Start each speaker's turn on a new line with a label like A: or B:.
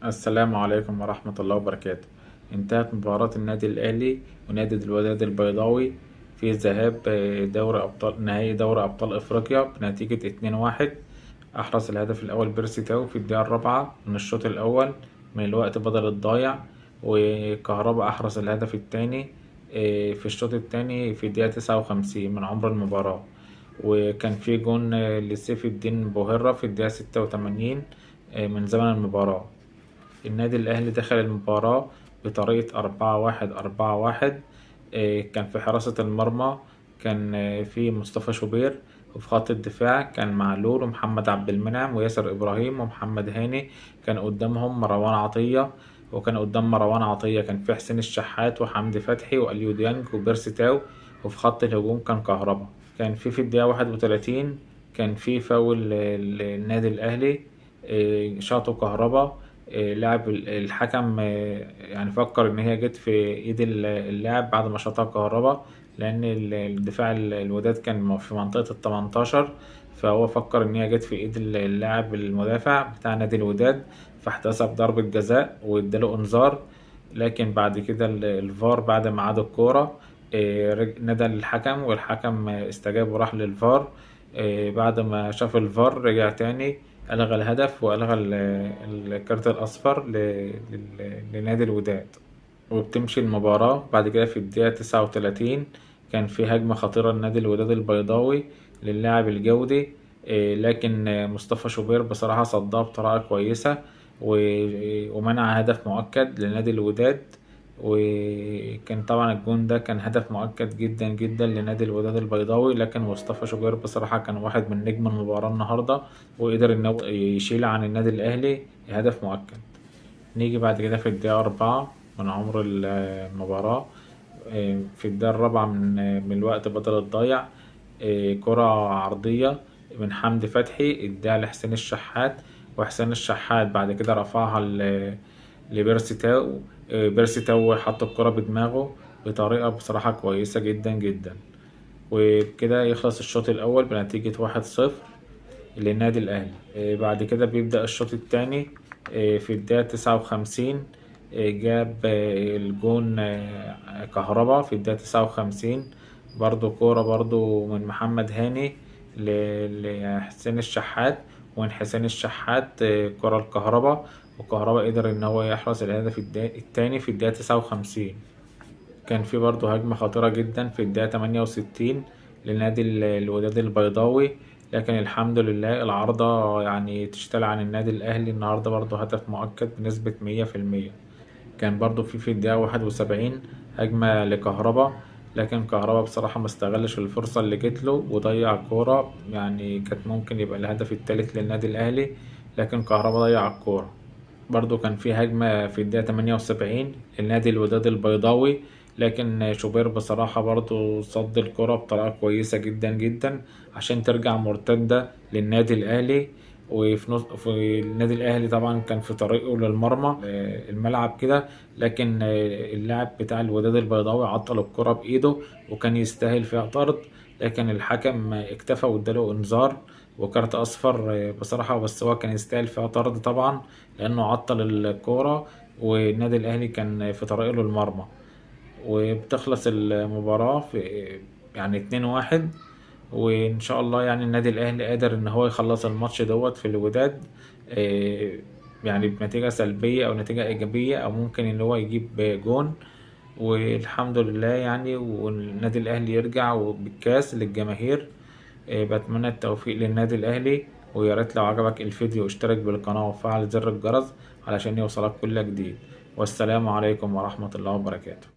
A: السلام عليكم ورحمة الله وبركاته. انتهت مباراة النادي الأهلي ونادي الوداد البيضاوي في ذهاب نهائي دوري أبطال أفريقيا بنتيجة 2-1. أحرز الهدف الأول بيرسي تاو في الدقيقة الرابعة من الشوط الأول من الوقت بدل الضايع، وكهربا أحرز الهدف الثاني في الشوط الثاني في الدقيقة 59 من عمر المباراة. وكان في جون لسيف الدين بوهرة في الدقيقة 86 من زمن المباراة. النادي الأهلي دخل المباراة بطريقة 4-1 4-1. كان في حراسة المرمى كان في مصطفى شوبير، وفي خط الدفاع كان معلول ومحمد عبد المنعم وياسر إبراهيم ومحمد هاني. كان قدامهم مروان عطية، وكان قدام مروان عطية كان في حسين الشحات وحمدي فتحي وأليو ديانج وبيرسي تاو. وفي خط الهجوم كان كهربا. كان في الدقيقة 31 كان في فاول للنادي الأهلي، شاطه كهربا. لاعب الحكم يعني فكر ان هي جت في ايد اللاعب بعد ما شاطها كهربا، لان الدفاع الوداد كان في منطقة ال18، فهو فكر ان هي جت في ايد اللاعب المدافع بتاع نادي الوداد، فاحتسب ضربة جزاء واداله انذار. لكن بعد كده الفار بعد ما عاد الكورة نادى الحكم، والحكم استجاب وراح للفار. بعد ما شاف الفار رجع تاني ألغى الهدف وألغى الكارت الأصفر لنادي الوداد. وبتمشي المباراة بعد كده في الدقيقة 39 كان في هجمة خطيرة لنادي الوداد البيضاوي للاعب الجودي، لكن مصطفى شوبير بصراحة صدها بطريقة كويسة ومنع هدف مؤكد لنادي الوداد. وكان طبعا الجون ده كان هدف مؤكد جدا جدا لنادي الوداد البيضاوي، لكن مصطفى شوبير بصراحة كان واحد من نجم المباراة النهاردة، وقدر انه يشيل عن النادي الأهلي هدف مؤكد. نيجي بعد كده في الدقيقة 4 من عمر المباراة، في الدقيقة الرابعة من الوقت بدل الضايع، كرة عرضية من حمدي فتحي اداها لحسين الشحات، وحسين الشحات بعد كده رفعها لبيرسي تاو. بيرسي تاو حط الكرة بدماغه بطريقة بصراحة كويسة جدا جدا. وبكده يخلص الشوط الأول بنتيجة 1-0 للنادي الأهلي. بعد كده بيبدأ الشوط الثاني في الدقيقة 59. جاب الجون كهربا في الدقيقة 59، برضو كورة برضو من محمد هاني لحسين الشحات، ومن حسين الشحات كرة الكهربا، وكهربا قدر ان هو يحرز الهدف التاني في الدقيقة 59. كان في برضو هجمة خطيرة جدا في الدقيقة 68 لنادي الوداد البيضاوي، لكن الحمد لله العارضة يعني تشتغل عن النادي الأهلي النهاردة برضو هدف مؤكد بنسبة 100%. كان برضو في الدقيقة 71 هجمة لكهربا، لكن كهربا بصراحة مستغلش الفرصة اللي جت له وضيع الكورة، يعني كانت ممكن يبقى الهدف الثالث للنادي الأهلي، لكن كهربا ضيع الكورة. برضو كان في هجمة في الدقيقة 78 للنادي الوداد البيضاوي، لكن شوبير بصراحة برضو صد الكرة بطريقة كويسة جدا جدا عشان ترجع مرتدة للنادي الأهلي. في النادي الأهلي طبعا كان في طريقه للمرمى الملعب كده، لكن اللاعب بتاع الوداد البيضاوي عطل الكرة بإيده وكان يستاهل فيها طرد، لكن الحكم اكتفى واداله انذار وكارت اصفر بصراحة، بس هو كان يستاهل فيها طرد طبعا لانه عطل الكورة، والنادي الاهلي كان في طريقه للمرمى. وبتخلص المباراة في يعني 2-1، وان شاء الله يعني النادي الاهلي قادر ان هو يخلص الماتش دوت في الوداد، يعني بنتيجة سلبية او نتيجة ايجابية، او ممكن ان هو يجيب جون والحمد لله يعني، والنادي الاهلي يرجع بالكاس للجماهير. بتمنى التوفيق للنادي الاهلي، ويا ريت لو عجبك الفيديو اشترك بالقناة وفعل زر الجرس علشان يوصلك كل جديد. والسلام عليكم ورحمة الله وبركاته.